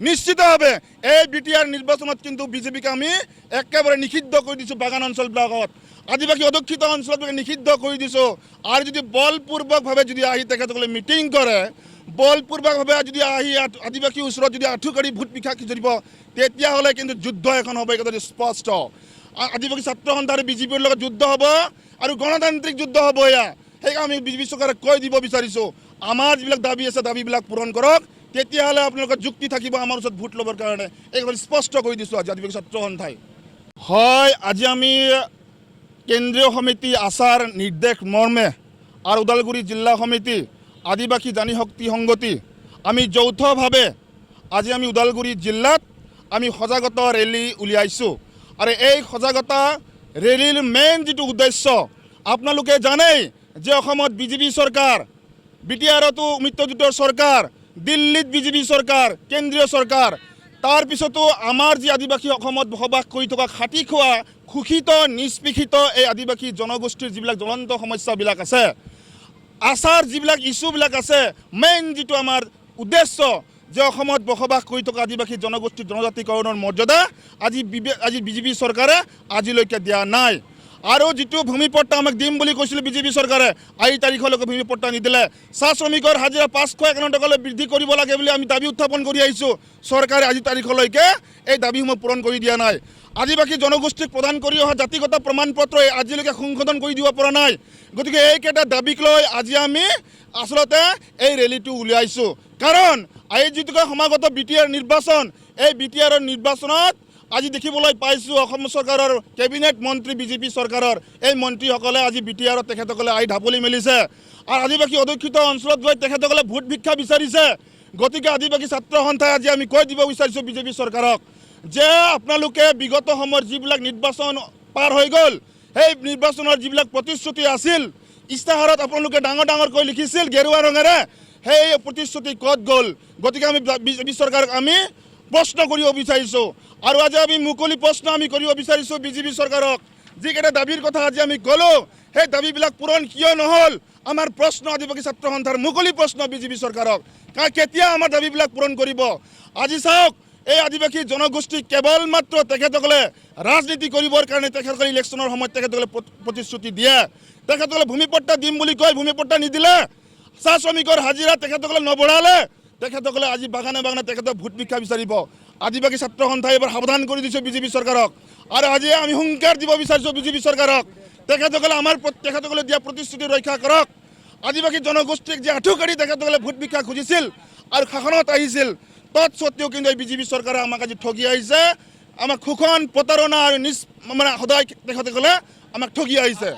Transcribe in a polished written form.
নিশ্চিতভাৱে এই বিটিআৰ নিৰ্বাচনত কিন্তু বিজেপিক আমি একেবাৰে নিষিদ্ধ কৰি দিছোঁ। বাগান অঞ্চলবিলাকত আদিবাসী অধ্যুষিত অঞ্চলবিলাক নিষিদ্ধ কৰি দিছোঁ। আৰু যদি বলপূৰ্বকভাৱে যদি আহি তেখেতসকলে মিটিং কৰে, বলপূৰ্বকভাৱে যদি আহি আদিবাসীৰ ওচৰত যদি আঁঠু কাঢ়ি ভোট ভিক্ষা খুজিব, তেতিয়াহ'লে কিন্তু যুদ্ধ এখন হ'ব, একেবাৰে স্পষ্ট। আদিবাসী ছাত্ৰ সন্থা আৰু বিজেপিৰ লগত যুদ্ধ হ'ব আৰু গণতান্ত্ৰিক যুদ্ধ হ'ব। এয়া সেইকাৰণে আমি বিজেপি চৰকাৰক কৈ দিব বিচাৰিছোঁ, আমাৰ যিবিলাক দাবী আছে দাবীবিলাক পূৰণ কৰক, তেতিয়াহ'লে আপোনালোকৰ যুক্তি থাকিব আমাৰ ওচৰত ভোট ল'বৰ কাৰণে। এইখন স্পষ্ট কৰি দিছোঁ আজি আদিবাসী ছাত্ৰ সন্থাই। হয়, আজি আমি কেন্দ্ৰীয় সমিতি আচাৰ নিৰ্দেশ মৰ্মে আৰু ওদালগুৰি জিলা সমিতি আদিবাসী জাতিশক্তি সংগঠি আমি যৌথভাৱে আজি আমি ওদালগুৰি জিলাত আমি সজাগতা ৰেলী উলিয়াইছোঁ। আৰু এই সজাগতা ৰেলীৰ মেইন যিটো উদ্দেশ্য, আপোনালোকে জানেই যে অসমত বিজেপি চৰকাৰ, বিটিআৰতো মিত্ৰজোঁটৰ চৰকাৰ, দিল্লীত বিজেপি চৰকাৰ, কেন্দ্ৰীয় চৰকাৰ, তাৰপিছতো আমাৰ যি আদিবাসী অসমত বসবাস কৰি থকা খাটি খোৱা শোষিত নিষ্পেষিত এই আদিবাসী জনগোষ্ঠীৰ যিবিলাক জ্বলন্ত সমস্যাবিলাক আছে, আচাৰ যিবিলাক ইছ্যুবিলাক আছে, মেইন যিটো আমাৰ উদ্দেশ্য যে অসমত বসবাস কৰি থকা আদিবাসী জনগোষ্ঠীৰ জনজাতিকৰণৰ মৰ্যাদা আজি বিজেপি চৰকাৰে আজিলৈকে দিয়া নাই। আৰু যিটো ভূমিপট্টা আমাক দিম বুলি কৈছিল বিজেপি চৰকাৰে, আজি তাৰিখলৈকে ভূমিপট্টা নিদিলে। চাহ শ্ৰমিকৰ হাজিৰা 551 টকালৈ বৃদ্ধি কৰিব লাগে বুলি আমি দাবী উত্থাপন কৰি আহিছোঁ। চৰকাৰে আজি তাৰিখলৈকে এই দাবীসমূহ পূৰণ কৰি দিয়া নাই। আদিবাসী জনগোষ্ঠীক প্ৰদান কৰি অহা জাতিগত প্ৰমাণপত্ৰ আজিলৈকে সংশোধন কৰি দিব পৰা নাই। গতিকে এইকেইটা দাবীক লৈ আজি আমি আচলতে এই ৰেলীটো উলিয়াইছোঁ। কাৰণ এই যিটো সমাগত বিটিআৰ নিৰ্বাচন, এই বিটিআৰৰ নিৰ্বাচনত আজি দেখিবলৈ পাইছোঁ অসম চৰকাৰৰ কেবিনেট মন্ত্ৰী, বিজেপি চৰকাৰৰ এই মন্ত্ৰীসকলে আজি বিটিআৰত তেখেতসকলে আহি ঢাপলি মেলিছে আৰু আদিবাসী অধ্যুষিত অঞ্চলত গৈ তেখেতসকলে ভোট ভিক্ষা বিচাৰিছে। গতিকে আদিবাসী ছাত্ৰ সন্থাই আজি আমি কৈ দিব বিচাৰিছোঁ বিজেপি চৰকাৰক যে আপোনালোকে বিগত সময়ত যিবিলাক নিৰ্বাচন পাৰ হৈ গ'ল, সেই নিৰ্বাচনৰ যিবিলাক প্ৰতিশ্ৰুতি আছিল, ইস্তাহাৰত আপোনালোকে ডাঙৰ ডাঙৰকৈ লিখিছিল গেৰুৱা ৰঙেৰে, সেই প্ৰতিশ্ৰুতি ক'ত গ'ল? গতিকে আমি বিজেপি চৰকাৰক আমি প্ৰশ্ন কৰিব বিচাৰিছোঁ। আৰু আজি আমি মুকলি প্ৰশ্ন আমি কৰিব বিচাৰিছোঁ বিজেপি চৰকাৰক, যিকেইটা দাবীৰ কথা আজি আমি ক'লোঁ, সেই দাবীবিলাক পূৰণ কিয় নহ'ল? আমাৰ প্ৰশ্ন আদিবাসী ছাত্ৰ সন্থাৰ মুকলি প্ৰশ্ন বিজেপি চৰকাৰক, কেতিয়া আমাৰ দাবীবিলাক পূৰণ কৰিব? আজি চাওক, এই আদিবাসী জনগোষ্ঠীক কেৱল মাত্ৰ তেখেতসকলে ৰাজনীতি কৰিবৰ কাৰণে তেখেতসকলে ইলেকশ্যনৰ সময়ত তেখেতসকলে প্ৰতিশ্ৰুতি দিয়ে। তেখেতসকলে ভূমিপট্টা দিম বুলি কয়, ভূমিপট্টা নিদিলে। চাহ শ্ৰমিকৰ হাজিৰা তেখেতসকলে নবঢ়ালে, তেখেতসকলে আজি বাগানে বাগানে তেখেতক ভোট ভিক্ষা বিচাৰিব। আদিবাসী ছাত্ৰ সন্থাই এবাৰ সাৱধান কৰি দিছে বিজেপি চৰকাৰক। আৰু আজি আমি হুংকাৰ দিব বিচাৰিছোঁ বিজেপি চৰকাৰক, তেখেতসকলে দিয়া প্ৰতিশ্ৰুতি ৰক্ষা কৰক। আদিবাসী জনগোষ্ঠীক যে আঁঠু কাঢ়ি তেখেতসকলে ভোট ভিক্ষা খুজিছিল আৰু শাসনত আহিছিল, তৎসত্বেও কিন্তু এই বিজেপি চৰকাৰে আমাক আজি ঠগি আহিছে। আমাক শোষণ, প্ৰতাৰণা আৰু সদায় তেখেতসকলে আমাক ঠগি আহিছে।